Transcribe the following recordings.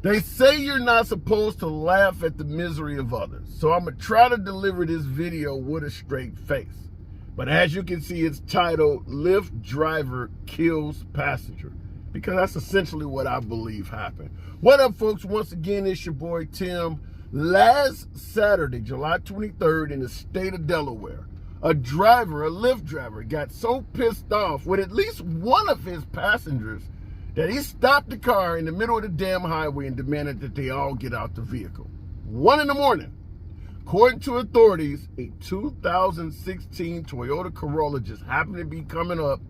They say you're not supposed to laugh at the misery of others. So I'm going to try to deliver this video with a straight face. But as you can see, it's titled, Lyft Driver Kills Passenger. Because that's essentially what I believe happened. What up, folks? Once again, it's your boy, Tim. Last Saturday, July 23rd, in the state of Delaware, a Lyft driver, got so pissed off with at least one of his passengers that he stopped the car in the middle of the damn highway and demanded that they all get out the vehicle. 1 in the morning. According to authorities, a 2016 Toyota Corolla just happened to be coming up,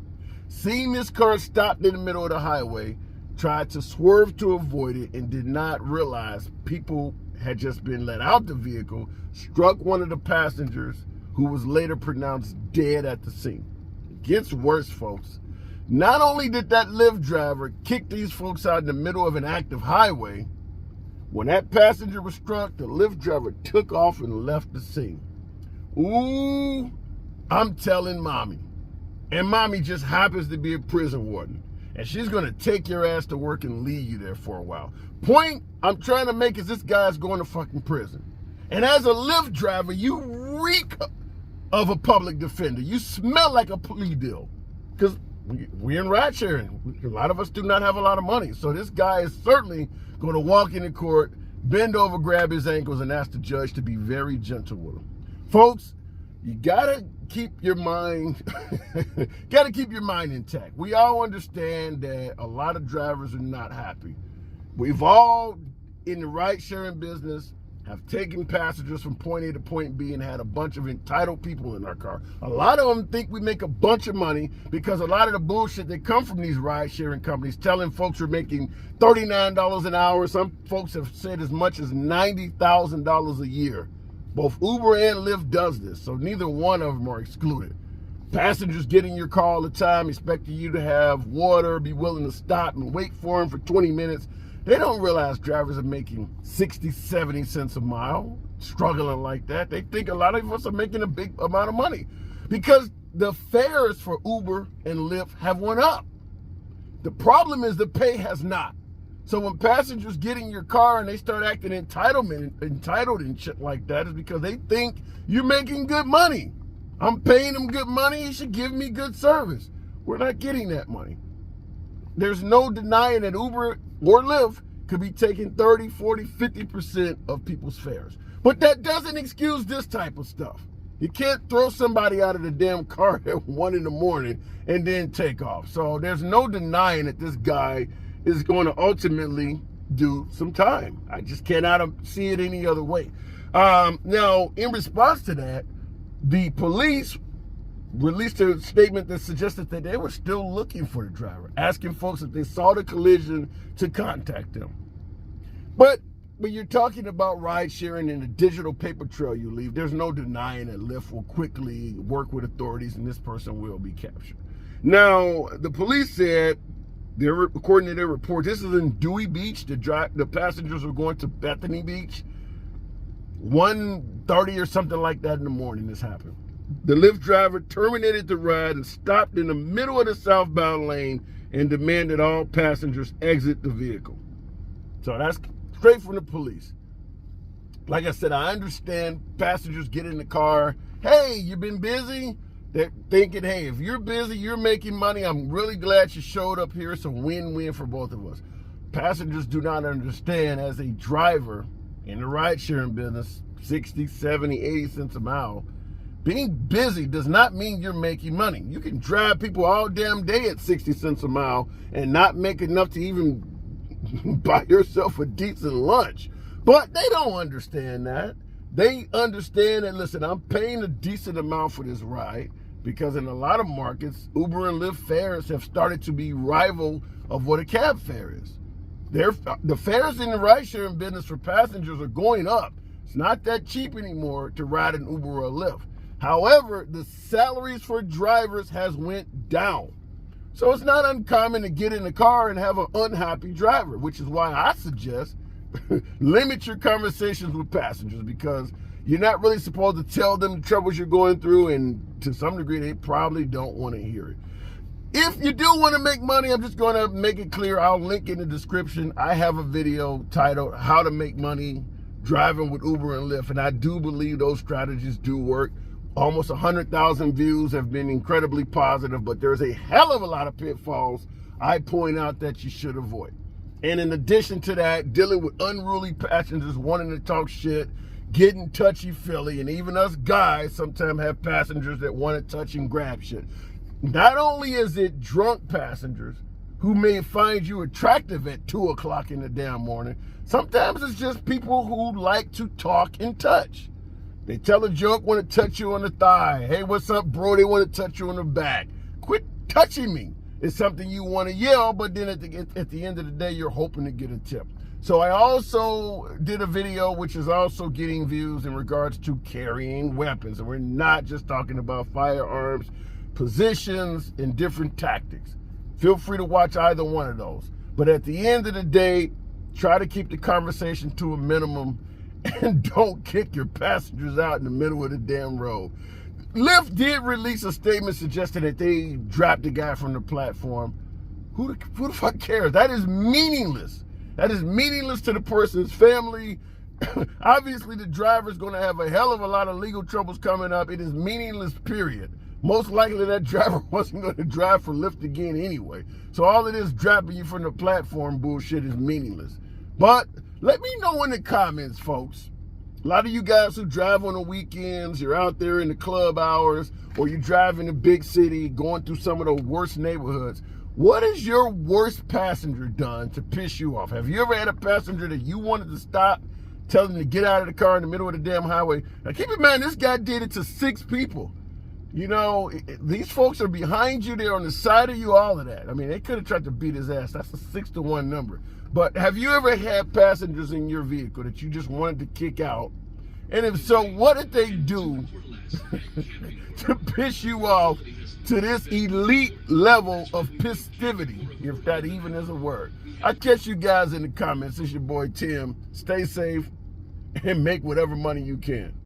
seen this car stopped in the middle of the highway, tried to swerve to avoid it, and did not realize people had just been let out the vehicle, struck one of the passengers, who was later pronounced dead at the scene. It gets worse, folks. Not only did that Lyft driver kick these folks out in the middle of an active highway, when that passenger was struck, the Lyft driver took off and left the scene. Ooh, I'm telling mommy. And mommy just happens to be a prison warden. And she's going to take your ass to work and leave you there for a while. Point I'm trying to make is this guy's going to fucking prison. And as a Lyft driver, you reek of a public defender. You smell like a plea deal. Because we're in rideshare, and a lot of us do not have a lot of money. So this guy is certainly going to walk into court, bend over, grab his ankles, and ask the judge to be very gentle with him. Folks, you gotta keep your mind, intact. We all understand that a lot of drivers are not happy. We've all, in the ride-sharing business, have taken passengers from point A to point B and had a bunch of entitled people in our car. A lot of them think we make a bunch of money because a lot of the bullshit that come from these ride-sharing companies telling folks are making $39 an hour. Some folks have said as much as $90,000 a year. Both Uber and Lyft does this, so neither one of them are excluded. Passengers get in your car all the time, expecting you to have water, be willing to stop and wait for them for 20 minutes. They don't realize drivers are making 60, 70 cents a mile, struggling like that. They think a lot of us are making a big amount of money because the fares for Uber and Lyft have went up. The problem is the pay has not. So when passengers get in your car and they start acting entitled and shit like that, is because they think you're making good money. I'm paying them good money. You should give me good service. We're not getting that money. There's no denying that Uber or Lyft could be taking 30, 40, 50% of people's fares. But that doesn't excuse this type of stuff. You can't throw somebody out of the damn car at 1 in the morning and then take off. So there's no denying that this guy is going to ultimately do some time. I just cannot see it any other way. Now, in response to that, the police released a statement that suggested that they were still looking for the driver, asking folks if they saw the collision to contact them. But when you're talking about ride sharing and the digital paper trail you leave, there's no denying that Lyft will quickly work with authorities and this person will be captured. Now, the police said, according to their report, this is in Dewey Beach. The passengers were going to Bethany Beach. 1:30 or something like that in the morning this happened. The Lyft driver terminated the ride and stopped in the middle of the southbound lane and demanded all passengers exit the vehicle. So that's straight from the police. Like I said, I understand passengers get in the car. Hey, you been busy? They're thinking, hey, if you're busy, you're making money. I'm really glad you showed up here. It's a win-win for both of us. Passengers do not understand, as a driver in the ride-sharing business, 60, 70, 80 cents a mile, being busy does not mean you're making money. You can drive people all damn day at 60 cents a mile and not make enough to even buy yourself a decent lunch. But they don't understand that. They understand that, listen, I'm paying a decent amount for this ride because in a lot of markets, Uber and Lyft fares have started to be rival of what a cab fare is. The fares in the ride-sharing business for passengers are going up. It's not that cheap anymore to ride an Uber or a Lyft. However, the salaries for drivers has went down. So it's not uncommon to get in the car and have an unhappy driver, which is why I suggest limit your conversations with passengers, because you're not really supposed to tell them the troubles you're going through, and to some degree, they probably don't want to hear it. If you do want to make money, I'm just going to make it clear. I'll link in the description. I have a video titled How to Make Money Driving with Uber and Lyft. And I do believe those strategies do work. Almost 100,000 views, have been incredibly positive, but there's a hell of a lot of pitfalls I point out that you should avoid. And in addition to that, dealing with unruly passengers wanting to talk shit, getting touchy-feely, and even us guys sometimes have passengers that want to touch and grab shit. Not only is it drunk passengers who may find you attractive at 2 o'clock in the damn morning, sometimes it's just people who like to talk and touch. They tell a joke, want to touch you on the thigh. Hey, what's up, bro? They want to touch you on the back. Quit touching me. It's something you want to yell, but then at the end of the day, you're hoping to get a tip. So I also did a video which is also getting views in regards to carrying weapons. And we're not just talking about firearms, positions, and different tactics. Feel free to watch either one of those. But at the end of the day, try to keep the conversation to a minimum and don't kick your passengers out in the middle of the damn road. Lyft did release a statement suggesting that they dropped the guy from the platform. Who the fuck cares? That is meaningless. That is meaningless to the person's family. Obviously, the driver's going to have a hell of a lot of legal troubles coming up. It is meaningless, period. Most likely that driver wasn't going to drive for Lyft again anyway. So all of this dropping you from the platform bullshit is meaningless. But let me know in the comments, folks. A lot of you guys who drive on the weekends, you're out there in the club hours, or you drive in a big city, going through some of the worst neighborhoods. What has your worst passenger done to piss you off? Have you ever had a passenger that you wanted to stop, tell them to get out of the car in the middle of the damn highway? Now keep in mind, this guy did it to 6 people. You know, these folks are behind you, they're on the side of you, all of that. I mean, they could have tried to beat his ass. That's a 6-to-1 number. But have you ever had passengers in your vehicle that you just wanted to kick out? And if so, what did they do to piss you off to this elite level of pistivity, if that even is a word? I'll catch you guys in the comments. It's your boy Tim. Stay safe and make whatever money you can.